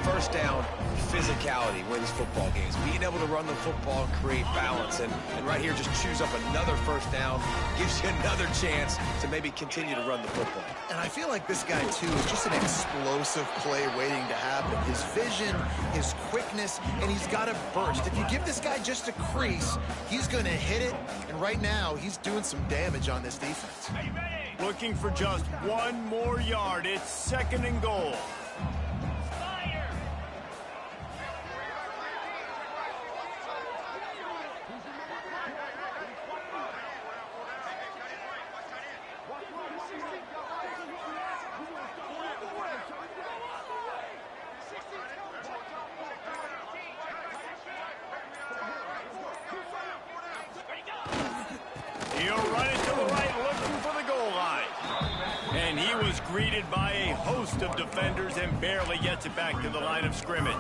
First down, physicality wins football games. Being able to run the football and create balance. And right here, just choose up another first down. Gives you another chance to maybe continue to run the football. And I feel like this guy, too, is just an explosive play waiting to happen. His vision, his quickness, and he's got a burst. If you give this guy just a crease, he's going to hit it. And right now, he's doing some damage on this defense. Looking for just one more yard. It's 2nd and goal. He'll run it to the right, looking for the goal line. And he was greeted by a host of defenders and barely gets it back to the line of scrimmage.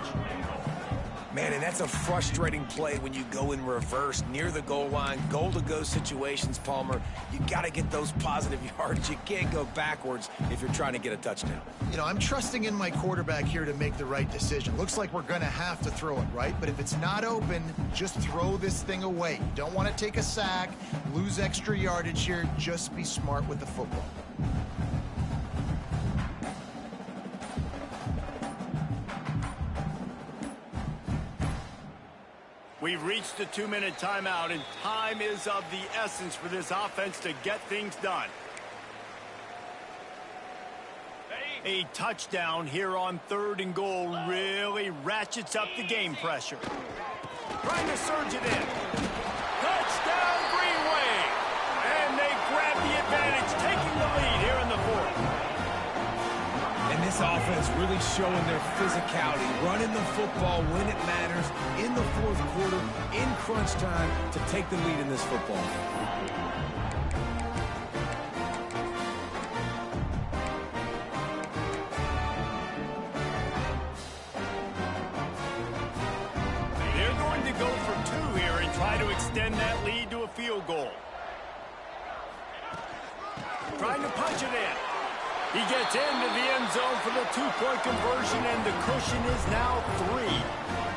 Man, and that's a frustrating play when you go in reverse near the goal line, goal-to-go situations, Palmer. You got to get those positive yards. You can't go backwards if you're trying to get a touchdown. You know, I'm trusting in my quarterback here to make the right decision. Looks like we're going to have to throw it, right? But if it's not open, just throw this thing away. You don't want to take a sack, lose extra yardage here. Just be smart with the football. We've reached the 2-minute timeout, and time is of the essence for this offense to get things done. A touchdown here on 3rd and goal really ratchets up the game pressure. Trying to surge it in. Touchdown, Green Wave! And they grab the advantage, taking the lead here in the 4th. And this offense really showing their physicality, running the football when it matters, in the 4th quarter, in crunch time, to take the lead in this football. They're going to go for 2 here and try to extend that lead to a field goal. Trying to punch it in. He gets into the end zone for the 2-point conversion, and the cushion is now 3.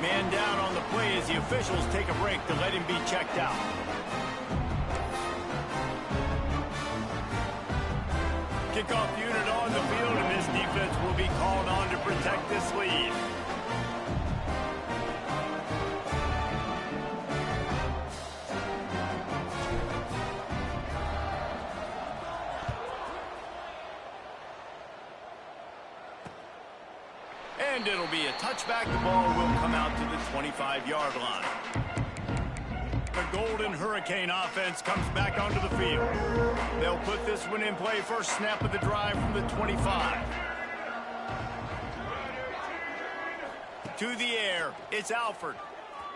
Man down on the play as the officials take a break to let him be checked out. Kickoff unit on the field, and this defense will be called on to protect this lead. And it'll be a touchback. The ball will come out to the 25-yard line. The Golden Hurricane offense comes back onto the field. They'll put this one in play. First snap of the drive from the 25. To the air, it's Alford.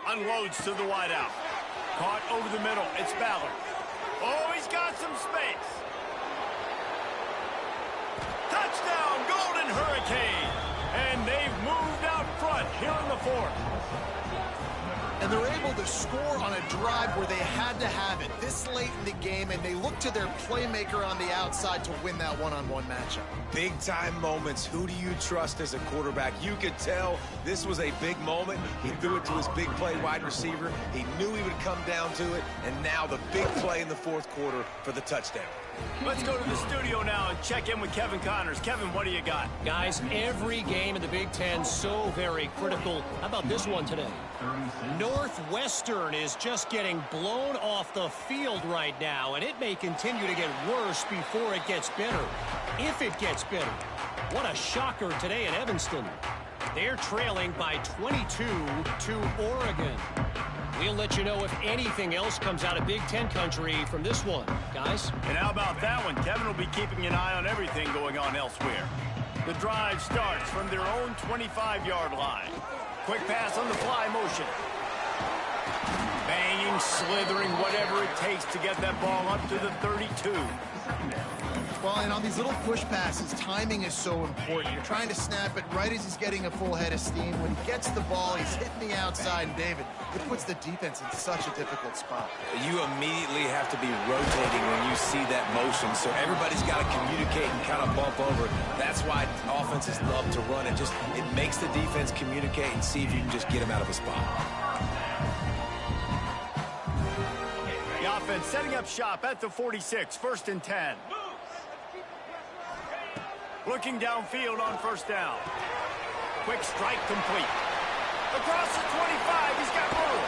Unloads to the wideout. Caught over the middle, it's Ballard. Oh, he's got some space. Touchdown, Golden Hurricane! And they've moved out front here in the 4th. And they're able to score on a drive where they had to have it this late in the game, and they look to their playmaker on the outside to win that one-on-one matchup. Big-time moments. Who do you trust as a quarterback? You could tell this was a big moment. He threw it to his big play wide receiver. He knew he would come down to it, and now the big play in the 4th quarter for the touchdown. Let's go to the studio now and check in with Kevin Connors. Kevin, what do you got? Guys, every game in the Big Ten so very critical. How about this one today? Northwestern is just getting blown off the field right now, and it may continue to get worse before it gets better. If it gets better. What a shocker today in Evanston. They're trailing by 22 to Oregon. We'll let you know if anything else comes out of Big Ten country from this one, guys. And how about that one? Kevin will be keeping an eye on everything going on elsewhere. The drive starts from their own 25-yard line. Quick pass on the fly motion. Banging, slithering, whatever it takes to get that ball up to the 32. Well, and on these little push passes, timing is so important. You're trying to snap it right as he's getting a full head of steam. When he gets the ball, he's hitting the outside. And David, it puts the defense in such a difficult spot. You immediately have to be rotating when you see that motion, so everybody's got to communicate and kind of bump over. That's why offenses love to run it. It makes the defense communicate and see if you can just get him out of a spot. The offense setting up shop at the 46, 1st and 10. Looking downfield on 1st down. Quick strike complete. Across the 25, he's got room.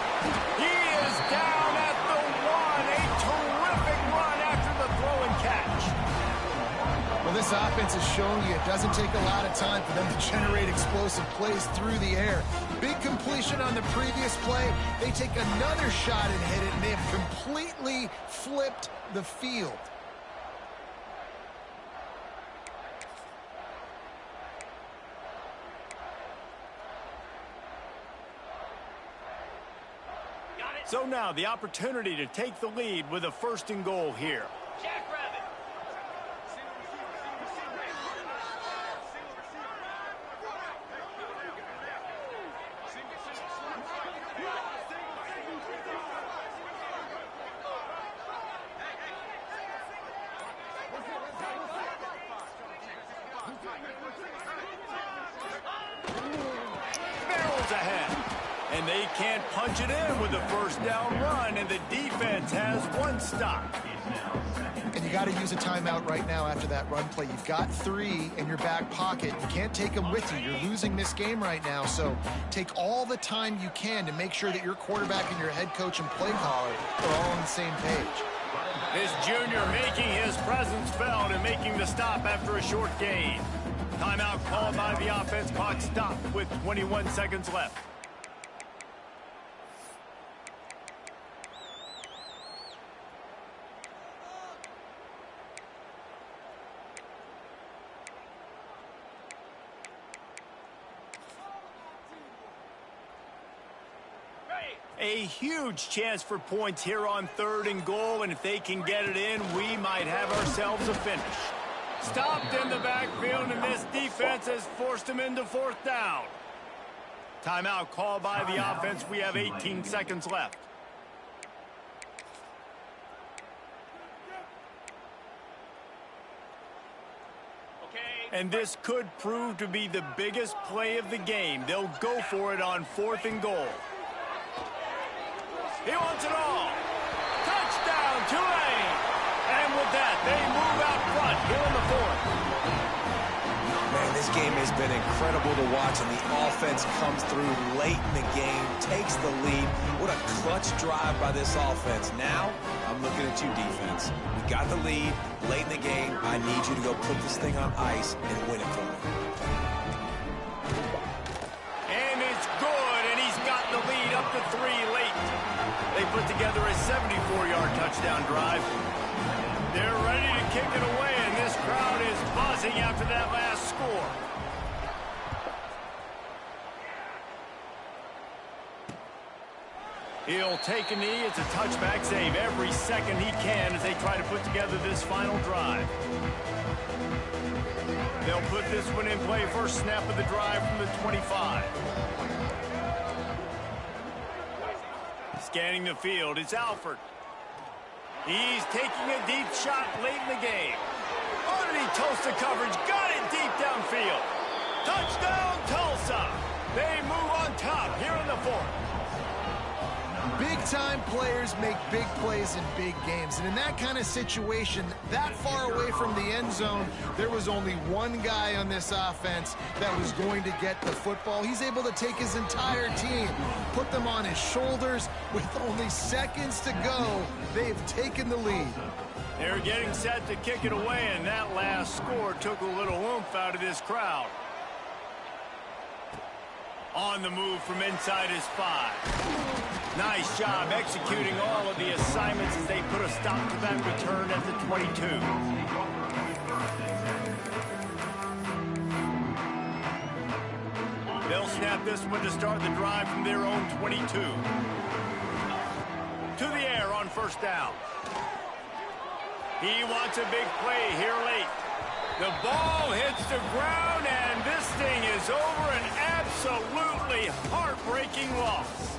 He is down at the 1. A terrific run after the throw and catch. Well, this offense has shown you it doesn't take a lot of time for them to generate explosive plays through the air. Big completion on the previous play. They take another shot and hit it, and they have completely flipped the field. So now the opportunity to take the lead with a 1st and goal here. Jackrabbit. Barrels ahead. And they can't punch it in with a 1st down run, and the defense has 1 stop. And you got to use a timeout right now after that run play. You've got 3 in your back pocket. You can't take them with you. You're losing this game right now, so take all the time you can to make sure that your quarterback and your head coach and play caller are all on the same page. This junior making his presence felt and making the stop after a short gain. Timeout called by the offense. Clock stopped with 21 seconds left. A huge chance for points here on 3rd and goal, and if they can get it in, we might have ourselves a finish. Stopped in the backfield, and this defense has forced him into 4th down. Timeout called by the offense. We have 18 seconds left. And this could prove to be the biggest play of the game. They'll go for it on 4th and goal. He wants it all. Touchdown, Tulane. And with that, they move out front here in the 4th. Man, this game has been incredible to watch, and the offense comes through late in the game, takes the lead. What a clutch drive by this offense. Now, I'm looking at you, defense. We got the lead late in the game. I need you to go put this thing on ice and win it for me. And it's good, and he's got the lead up to 3 late. They put together a 74-yard touchdown drive. They're ready to kick it away, and this crowd is buzzing after that last score. He'll take a knee. It's a touchback save every second he can as they try to put together this final drive. They'll put this one in play. First snap of the drive from the 25. Scanning the field, it's Alford. He's taking a deep shot late in the game. Underneath Tulsa coverage, got it deep downfield. Touchdown, Tulsa. They move on top here in the 4th. Big-time players make big plays in big games. And in that kind of situation, that far away from the end zone, there was only one guy on this offense that was going to get the football. He's able to take his entire team, put them on his shoulders. With only seconds to go, they've taken the lead. They're getting set to kick it away, and that last score took a little oomph out of this crowd. On the move from inside his 5. Nice job executing all of the assignments as they put a stop to that return at the 22. They'll snap this one to start the drive from their own 22. To the air on first down. He wants a big play here late. The ball hits the ground, and this thing is over. An absolutely heartbreaking loss.